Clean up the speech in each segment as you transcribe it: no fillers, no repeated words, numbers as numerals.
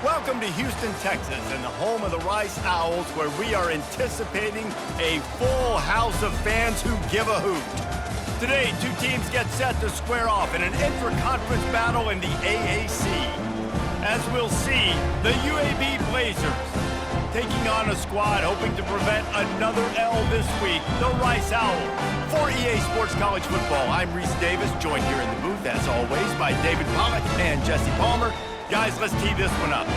Welcome to Houston, Texas, and the home of the Rice Owls, where we are anticipating a full house of fans who give a hoot. Today, two teams get set to square off in an intra-conference battle in the AAC. As we'll see, the UAB Blazers taking on a squad hoping to prevent another L this week, the Rice Owls. For EA Sports College Football, I'm Reese Davis, joined here in the booth, as always, by David Pollack and Jesse Palmer. Guys, let's tee this one up.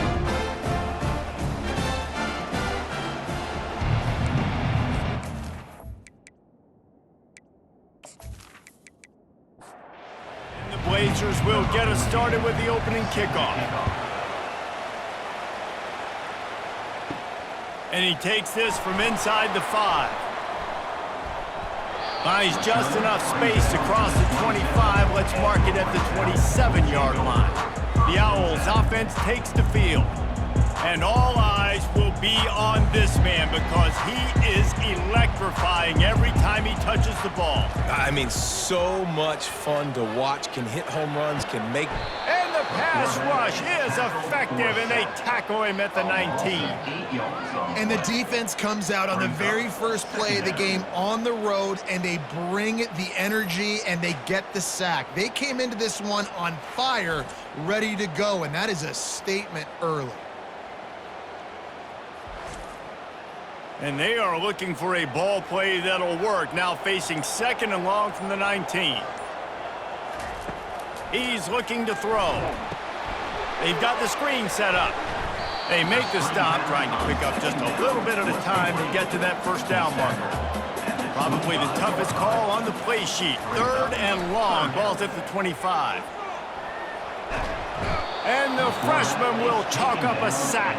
And the Blazers will get us started with the opening kickoff. And he takes this from inside the 5. Finds just enough space to cross the 25. Let's mark it at the 27-yard line. The Owls offense takes the field. And all eyes will be on this man because he is electrifying every time he touches the ball. I mean, so much fun to watch. Can hit home runs, can make... And the pass rush is effective, and they tackle him at the 19. And the defense comes out on the very first play of the game on the road, and they bring the energy, and they get the sack. They came into this one on fire, ready to go, and that is a statement early. And they are looking for a ball play that'll work, now facing second and long from the 19. He's looking to throw. They've got the screen set up. They make the stop, trying to pick up just a little bit at a time to get to that first down marker. Probably the toughest call on the play sheet. Third and long, ball's at the 25. And the freshman will chalk up a sack.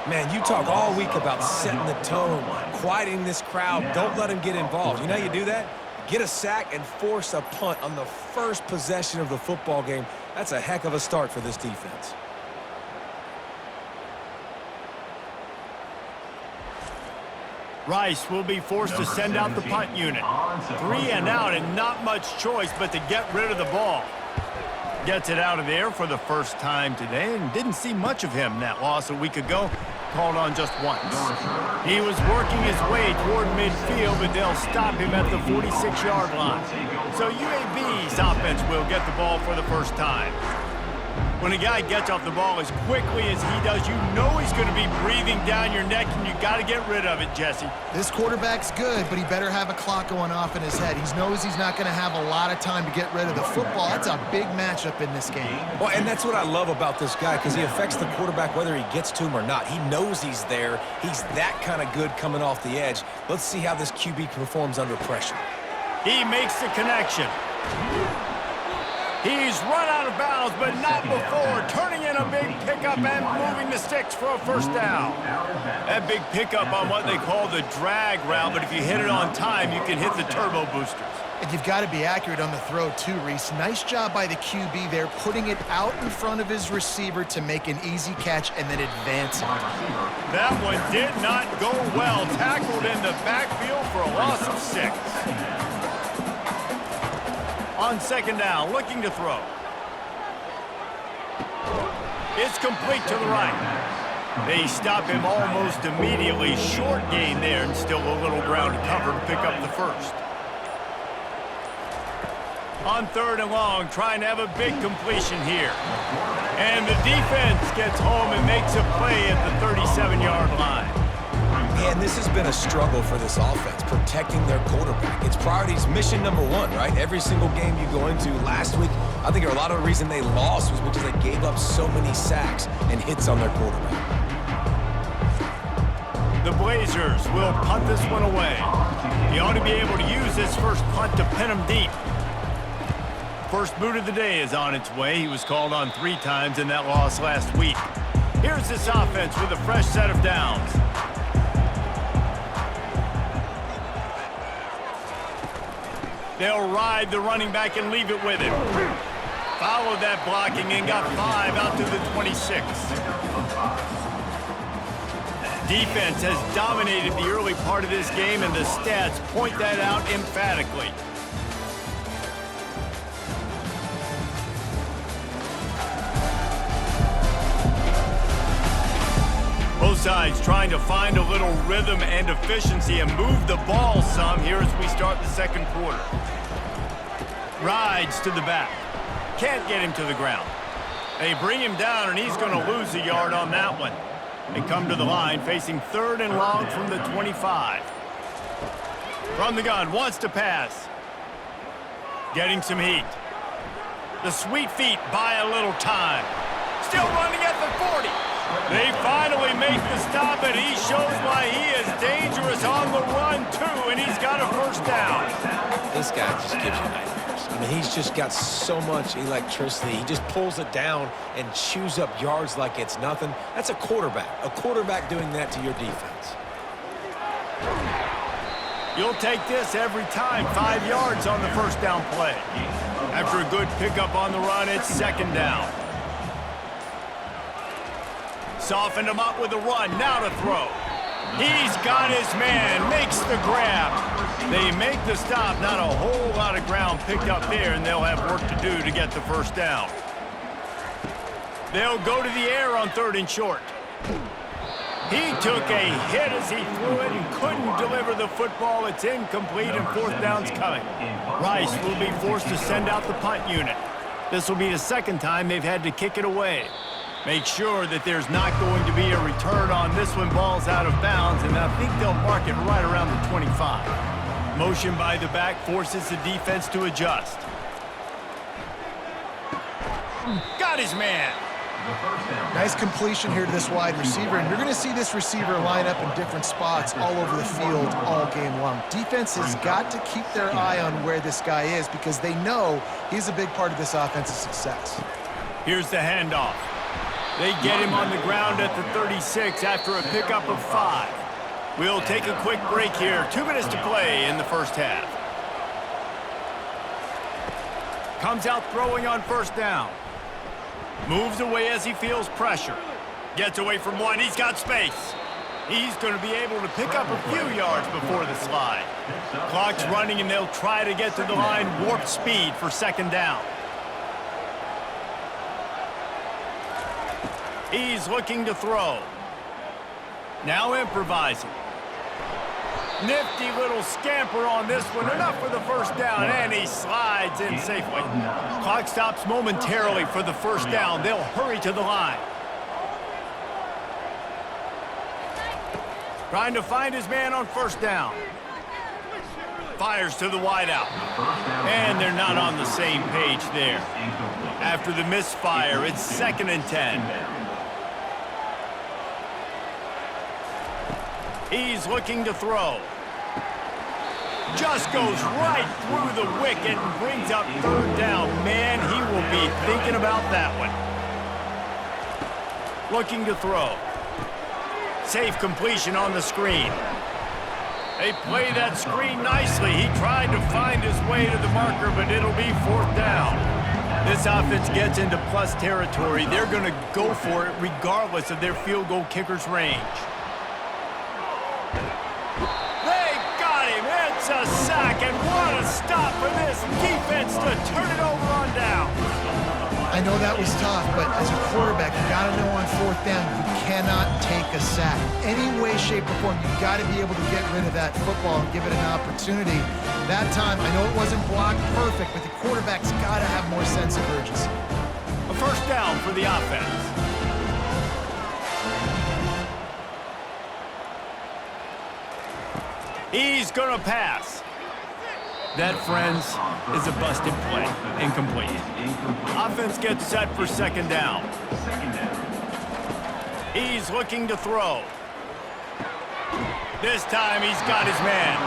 Man, you talk all week about setting the tone, quieting this crowd. Don't let him get involved. You know how you do that? Get a sack and force a punt on the first possession of the football game. That's a heck of a start for this defense. Rice will be forced to send out the punt unit. 3 and out and not much choice but to get rid of the ball. Gets it out of there for the first time today and didn't see much of him. That loss a week ago, called on just once. He was working his way toward midfield, but they'll stop him at the 46-yard line. So UAB's offense will get the ball for the first time. When a guy gets off the ball as quickly as he does, you know he's going to be breathing down your neck, and you got to get rid of it, Jesse. This quarterback's good, but he better have a clock going off in his head. He knows he's not going to have a lot of time to get rid of the football. That's a big matchup in this game. Well, and that's what I love about this guy, because he affects the quarterback whether he gets to him or not. He knows he's there. He's that kind of good coming off the edge. Let's see how this QB performs under pressure. He makes the connection. He's run out of bounds, but not before, turning in a big pickup and moving the sticks for a first down. That big pickup on what they call the drag route, but if you hit it on time, you can hit the turbo boosters. And you've got to be accurate on the throw too, Reese. Nice job by the QB there, putting it out in front of his receiver to make an easy catch and then advance it. That one did not go well. Tackled in the backfield for a loss of 6. On second down, looking to throw. It's complete to the right. They stop him almost immediately. Short gain there, and still a little ground to cover to pick up the first. On third and long, trying to have a big completion here. And the defense gets home and makes a play at the 37-yard line. Man, this has been a struggle for this offense, protecting their quarterback. It's priorities mission number 1, right? Every single game you go into last week, I think a lot of the reason they lost was because they gave up so many sacks and hits on their quarterback. The Blazers will punt this one away. He ought to be able to use this first punt to pin him deep. First boot of the day is on its way. He was called on 3 times in that loss last week. Here's this offense with a fresh set of downs. They'll ride the running back and leave it with him. Followed that blocking and got 5 out to the 26. Defense has dominated the early part of this game, and the stats point that out emphatically. sides trying to find a little rhythm and efficiency and move the ball some here as we start the second quarter. Rides to the back. Can't get him to the ground. They bring him down, and he's going to lose a yard on that one. They come to the line, facing 3rd and long from the 25. From the gun, wants to pass. Getting some heat. The sweet feet buy a little time. Still running at the 40. They finally make the stop, and he shows why he is dangerous on the run, too, and he's got a first down. This guy just gives you nightmares. I mean, he's just got so much electricity. He just pulls it down and chews up yards like it's nothing. That's a quarterback. A quarterback doing that to your defense. You'll take this every time. 5 yards on the first down play. After a good pickup on the run, it's 2nd down. Softened him up with a run. Now to throw. He's got his man. Makes the grab. They make the stop. Not a whole lot of ground picked up there, and they'll have work to do to get the first down. They'll go to the air on 3rd and short. He took a hit as he threw it and couldn't deliver the football. It's incomplete, and 4th down's coming. Rice will be forced to send out the punt unit. This will be the 2nd time they've had to kick it away. Make sure that there's not going to be a return on this one. Ball's out of bounds, and I think they'll mark it right around the 25. Motion by the back forces the defense to adjust. Got his man. Nice completion here to this wide receiver, and you're going to see this receiver line up in different spots all over the field all game long. Defense has got to keep their eye on where this guy is because they know he's a big part of this offensive success. Here's the handoff. They get him on the ground at the 36 after a pickup of 5. We'll take a quick break here. 2 minutes to play in the first half. Comes out throwing on 1st down. Moves away as he feels pressure. Gets away from one. He's got space. He's going to be able to pick up a few yards before the slide. Clock's running, and they'll try to get to the line. Warp speed for 2nd down. He's looking to throw. Now improvising. Nifty little scamper on this one. Enough for the first down, and he slides in safely. Clock stops momentarily for the first down. They'll hurry to the line. Trying to find his man on 1st down. Fires to the wideout. And they're not on the same page there. After the misfire, it's 2nd and 10. He's looking to throw. Just goes right through the wicket and brings up 3rd down. Man, he will be thinking about that one. Looking to throw. Safe completion on the screen. They play that screen nicely. He tried to find his way to the marker, but it'll be 4th down. This offense gets into plus territory. They're going to go for it regardless of their field goal kicker's range. It's a sack, and what a stop for this defense to turn it over on down. I know that was tough, but as a quarterback, you got to know on 4th down, you cannot take a sack. Any way, shape, or form, you got to be able to get rid of that football and give it an opportunity. That time, I know it wasn't blocked perfect, but the quarterback's got to have more sense of urgency. A first down for the offense. He's going to pass. That, friends, is a busted play. Incomplete. Offense gets set for 2nd down. He's looking to throw. This time he's got his man.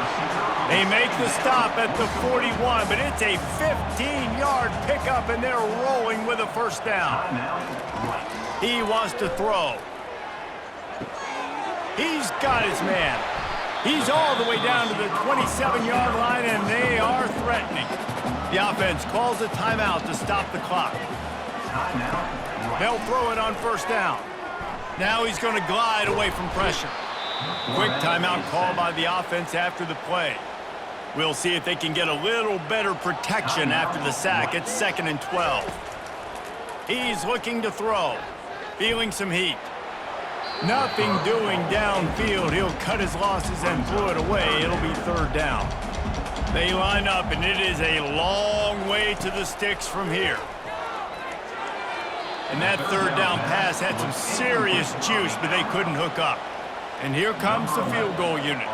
They make the stop at the 41, but it's a 15-yard pickup, and they're rolling with a first down. He wants to throw. He's got his man. He's all the way down to the 27-yard line, and they are threatening. The offense calls a timeout to stop the clock. They'll throw it on 1st down. Now he's going to glide away from pressure. Quick timeout call by the offense after the play. We'll see if they can get a little better protection after the sack. It's 2nd and 12. He's looking to throw. Feeling some heat. Nothing doing downfield. He'll cut his losses and throw it away. It'll be third down. They line up, and it is a long way to the sticks from here. And that third down pass had some serious juice, but they couldn't hook up. And here comes the field goal unit.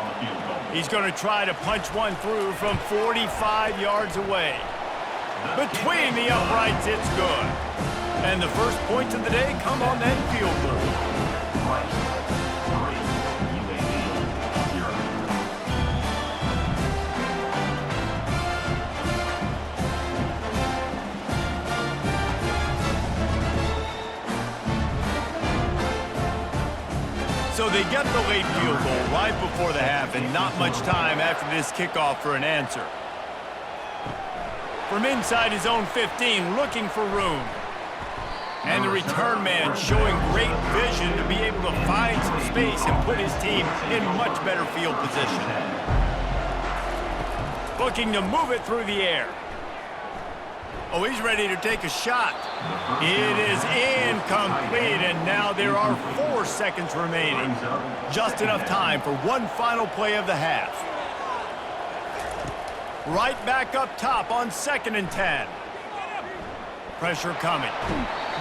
He's going to try to punch one through from 45 yards away. Between the uprights, it's good. And the first points of the day come on that field goal. So they get the late field goal right before the half, and not much time after this kickoff for an answer. From inside his own 15, looking for room. And the return man showing great vision to be able to find some space and put his team in much better field position. Looking to move it through the air. Oh, he's ready to take a shot. It is incomplete, and now there are 4 seconds remaining. Just enough time for one final play of the half. Right back up top on 2nd and 10. Pressure coming.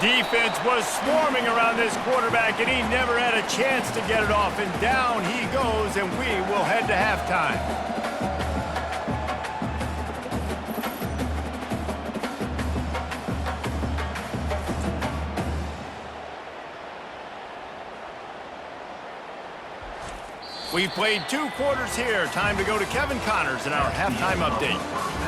Defense was swarming around this quarterback, and he never had a chance to get it off, and down he goes, and we will head to halftime. We've played 2 quarters here. Time to go to Kevin Connors in our halftime update.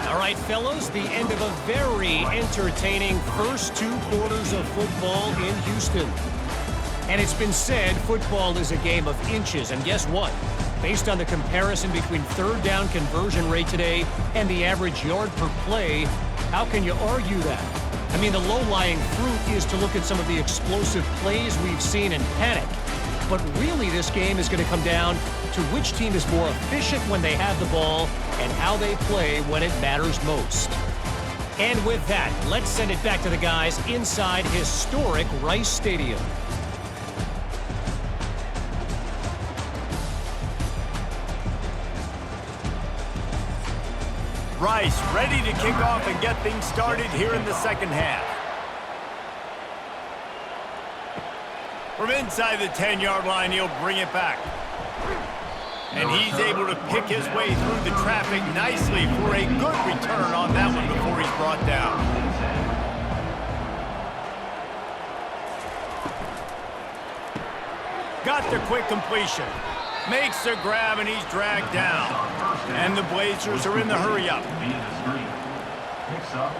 All right, fellas, the end of a very entertaining first 2 quarters of football in Houston. And it's been said football is a game of inches. And guess what? Based on the comparison between third down conversion rate today and the average yard per play, how can you argue that? I mean, the low-lying fruit is to look at some of the explosive plays we've seen and panic. But really, this game is going to come down to which team is more efficient when they have the ball and how they play when it matters most. And with that, let's send it back to the guys inside historic Rice Stadium. Rice ready to kick off and get things started here in the second half. From inside the 10-yard line, he'll bring it back. And he's able to pick his way through the traffic nicely for a good return on that one before he's brought down. Got the quick completion. Makes the grab, and he's dragged down. And the Blazers are in the hurry-up. Picks up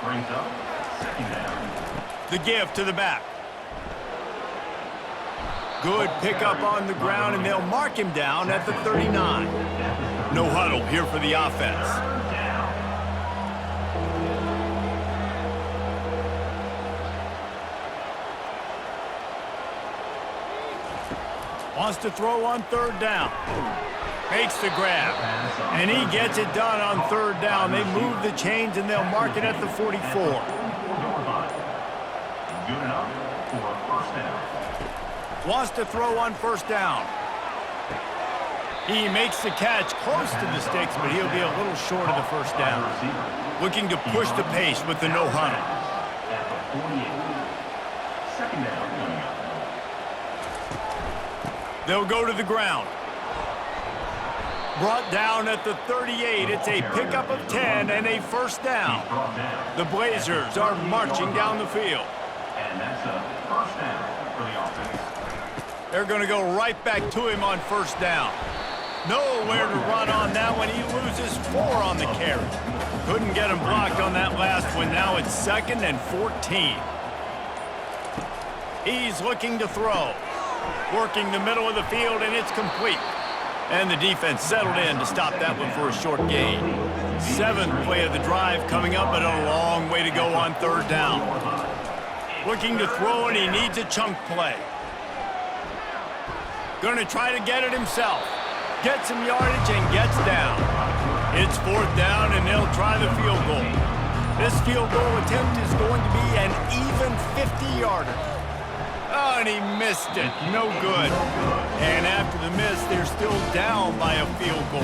4. Brings up 2nd down. The give to the back. Good pickup on the ground, and they'll mark him down at the 39. No huddle here for the offense. Wants to throw on 3rd down. Makes the grab. And he gets it done on 3rd down. They move the chains, and they'll mark it at the 44. Good enough for 1st down. Wants to throw on 1st down. He makes the catch close to the sticks, but he'll be a little short of the 1st down. Looking to push the pace with the no huddle. At the 48. 2nd down coming up. They'll go to the ground. Brought down at the 38. It's a pickup of 10 and a 1st down. The Blazers are marching down the field. And that's a 1st down for the offense. They're going to go right back to him on 1st down. Nowhere to run on that one. He loses 4 on the carry. Couldn't get him blocked on that last one. Now it's 2nd and 14. He's looking to throw. Working the middle of the field, and it's complete. And the defense settled in to stop that one for a short gain. 7th play of the drive coming up, but a long way to go on 3rd down. Looking to throw, and he needs a chunk play. Going to try to get it himself. Gets some yardage and gets down. It's 4th down, and they'll try the field goal. This field goal attempt is going to be an even 50-yarder. Oh, and he missed it. No good. And after the miss, they're still down by a field goal.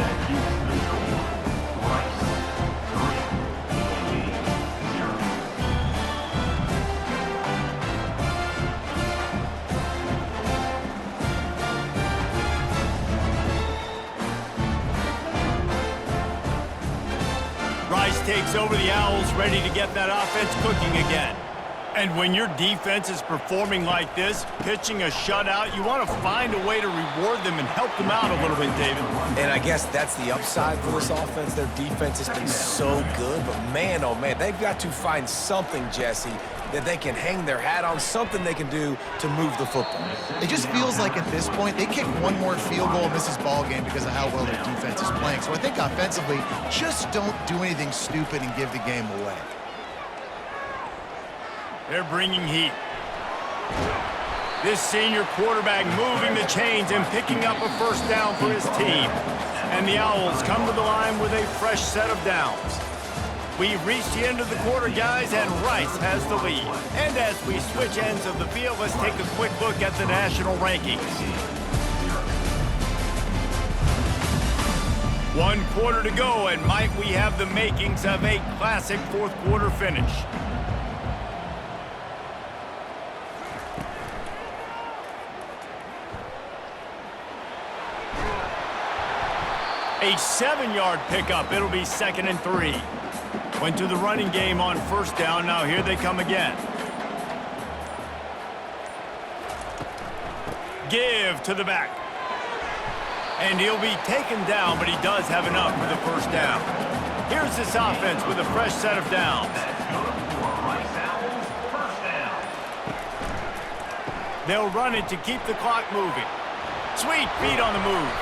Rice takes over the Owls, ready to get that offense cooking again. And when your defense is performing like this, pitching a shutout, you want to find a way to reward them and help them out a little bit, David. And I guess that's the upside for this offense. Their defense has been so good, but man, oh man, they've got to find something, Jesse, that they can hang their hat on, something they can do to move the football. It just feels like at this point, they kick one more field goal and this is ball game because of how well their defense is playing. So I think offensively, just don't do anything stupid and give the game away. They're bringing heat. This senior quarterback moving the chains and picking up a first down for his team. And the Owls come to the line with a fresh set of downs. We've reached the end of the quarter, guys, and Rice has the lead. And as we switch ends of the field, let's take a quick look at the national rankings. 1 quarter to go, and might we have the makings of a classic fourth quarter finish. A 7-yard pickup. It'll be 2nd and 3. Went to the running game on first down. Now here they come again. Give to the back. And he'll be taken down, but he does have enough for the first down. Here's this offense with a fresh set of downs. They'll run it to keep the clock moving. Sweet feet on the move.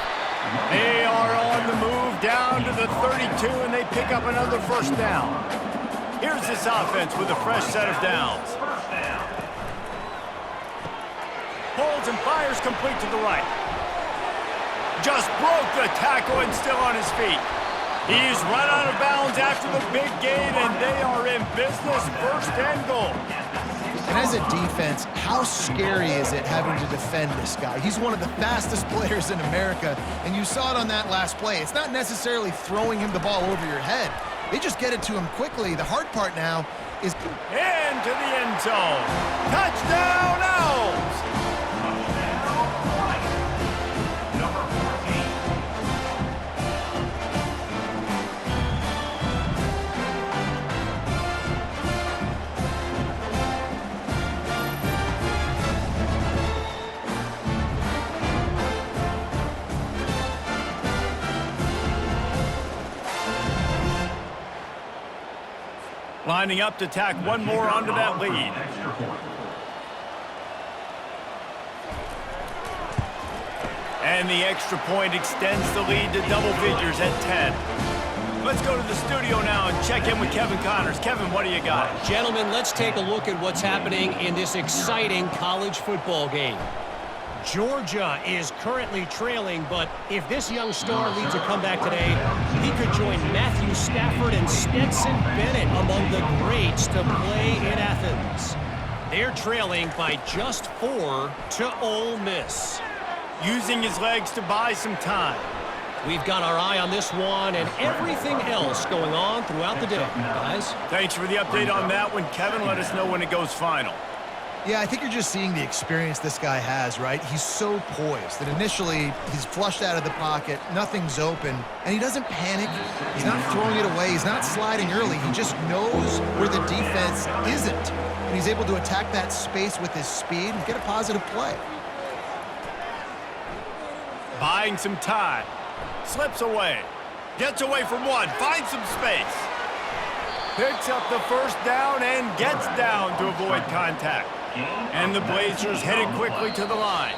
They are on the move down to the 32, and they pick up another first down. Here's this offense with a fresh set of downs. Holds and fires complete to the right. Just broke the tackle and still on his feet. He's run out of bounds after the big gain, and they are in business, 1st and goal. And as a defense, how scary is it having to defend this guy? He's one of the fastest players in America, and you saw it on that last play. It's not necessarily throwing him the ball over your head. They just get it to him quickly. The hard part now is into the end zone. Touchdown, Owls! Lining up to tack one more onto that lead. And the extra point extends the lead to double figures at 10. Let's go to the studio now and check in with Kevin Connors. Kevin, what do you got? Gentlemen, let's take a look at what's happening in this exciting college football game. Georgia is currently trailing, but if this young star leads a comeback today, he could join Matthew Stafford and Stetson Bennett among the greats to play in Athens. They're trailing by just 4 to Ole Miss. Using his legs to buy some time. We've got our eye on this one and everything else going on throughout the day, guys. Thanks for the update on that one, Kevin. Let us know when it goes final. Yeah, I think you're just seeing the experience this guy has, right? He's so poised that initially he's flushed out of the pocket, nothing's open, and he doesn't panic. He's not throwing it away. He's not sliding early. He just knows where the defense isn't, and he's able to attack that space with his speed and get a positive play. Buying some time. Slips away. Gets away from one. Finds some space. Picks up the first down and gets down to avoid contact. And the Blazers headed quickly to the line.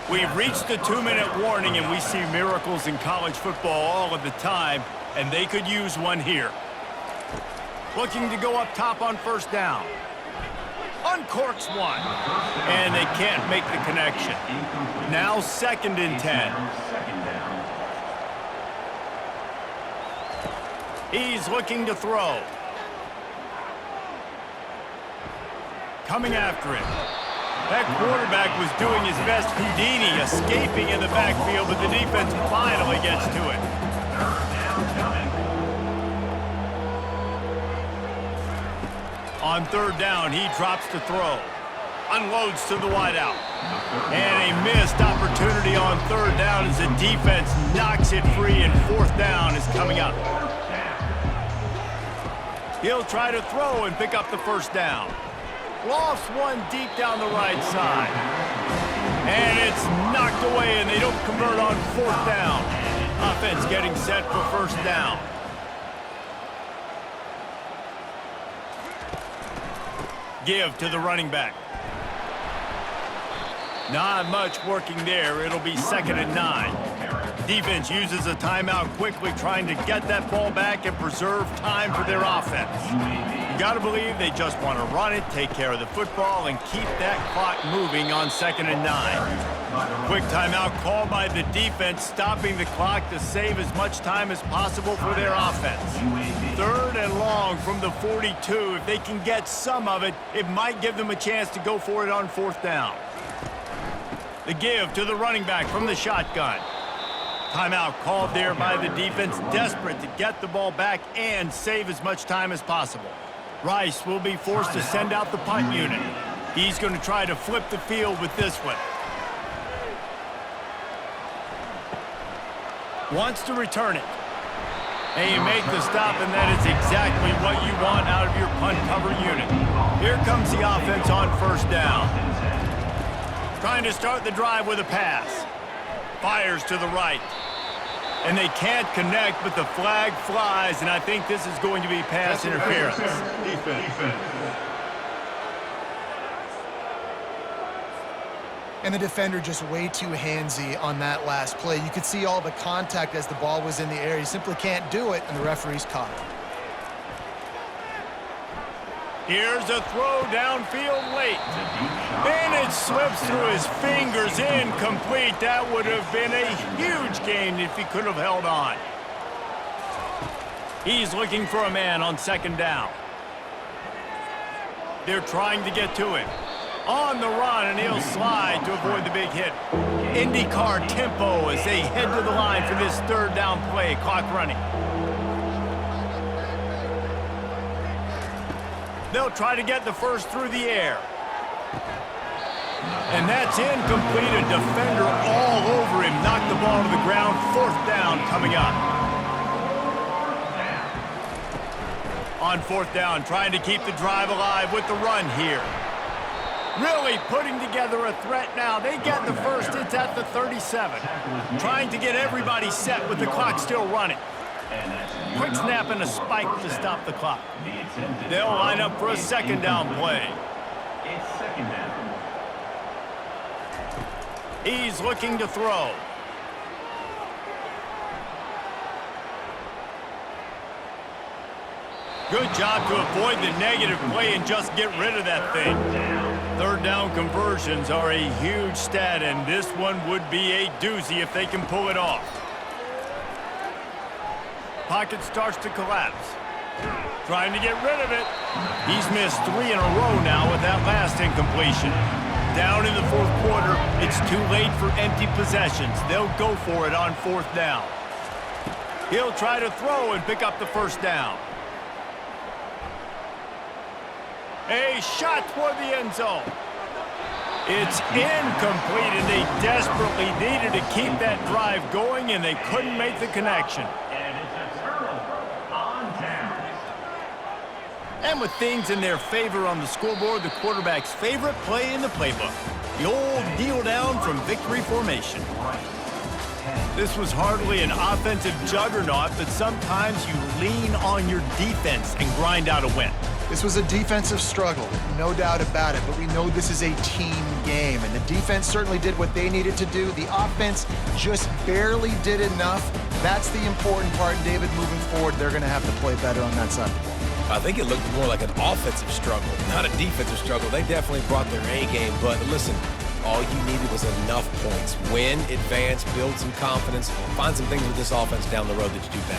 We've reached the 2-minute warning, and we see miracles in college football all of the time, and they could use one here. Looking to go up top on first down. Uncorks one. And they can't make the connection. Now 2nd and 10. He's looking to throw. Coming after it. That quarterback was doing his best Houdini, escaping in the backfield, but the defense finally gets to it. On third down, he drops to throw. Unloads to the wideout. And a missed opportunity on third down as the defense knocks it free, and fourth down is coming up. He'll try to throw and pick up the first down. Lofts one deep down the right side. And it's knocked away, and they don't convert on fourth down. Offense getting set for first down. Give to the running back. Not much working there. It'll be 2nd and 9. Defense uses a timeout quickly, trying to get that ball back and preserve time for their offense. You got to believe they just want to run it, take care of the football, and keep that clock moving on 2nd and 9. Quick timeout called by the defense, stopping the clock to save as much time as possible for their offense. 3rd and long from the 42. If they can get some of it, it might give them a chance to go for it on fourth down. The give to the running back from the shotgun. Timeout called there by the defense, desperate to get the ball back and save as much time as possible. Rice will be forced to send out the punt unit. He's going to try to flip the field with this one. Wants to return it. And you make the stop, and that is exactly what you want out of your punt cover unit. Here comes the offense on first down. Trying to start the drive with a pass. Fires to the right. And they can't connect, but the flag flies, and I think this is going to be pass interference. And the defender just way too handsy on that last play. You could see all the contact as the ball was in the air. He simply can't do it, and the referee's caught it. Here's a throw downfield late. And it slips through his fingers, incomplete. That would have been a huge gain if he could have held on. He's looking for a man on 2nd down. They're trying to get to him. On the run, and he'll slide to avoid the big hit. IndyCar tempo as they head to the line for this 3rd down play. Clock running. They'll try to get the first through the air. And that's incomplete. A defender all over him. Knocked the ball to the ground. 4th down coming up. On 4th down, trying to keep the drive alive with the run here. Really putting together a threat now. They get the first. It's at the 37. Trying to get everybody set with the clock still running. Quick snap and a spike to stop the clock. They'll line up for a 2nd down play. It's 2nd down. He's looking to throw. Good job to avoid the negative play and just get rid of that thing. 3rd down conversions are a huge stat, and this one would be a doozy if they can pull it off. Pocket starts to collapse. Trying to get rid of it. He's missed 3 in a row now with that last incompletion. Down in the 4th quarter, it's too late for empty possessions. They'll go for it on 4th down. He'll try to throw and pick up the first down. A shot toward the end zone. It's incomplete, and they desperately needed to keep that drive going, and they couldn't make the connection. And with things in their favor on the scoreboard, the quarterback's favorite play in the playbook. The old kneel down from victory formation. This was hardly an offensive juggernaut, but sometimes you lean on your defense and grind out a win. This was a defensive struggle, no doubt about it, but we know this is a team game, and the defense certainly did what they needed to do. The offense just barely did enough. That's the important part, David. Moving forward, they're going to have to play better on that side of the ball. I think it looked more like an offensive struggle, not a defensive struggle. They definitely brought their A game, but listen, all you needed was enough points. Win, advance, build some confidence, find some things with this offense down the road that you do better.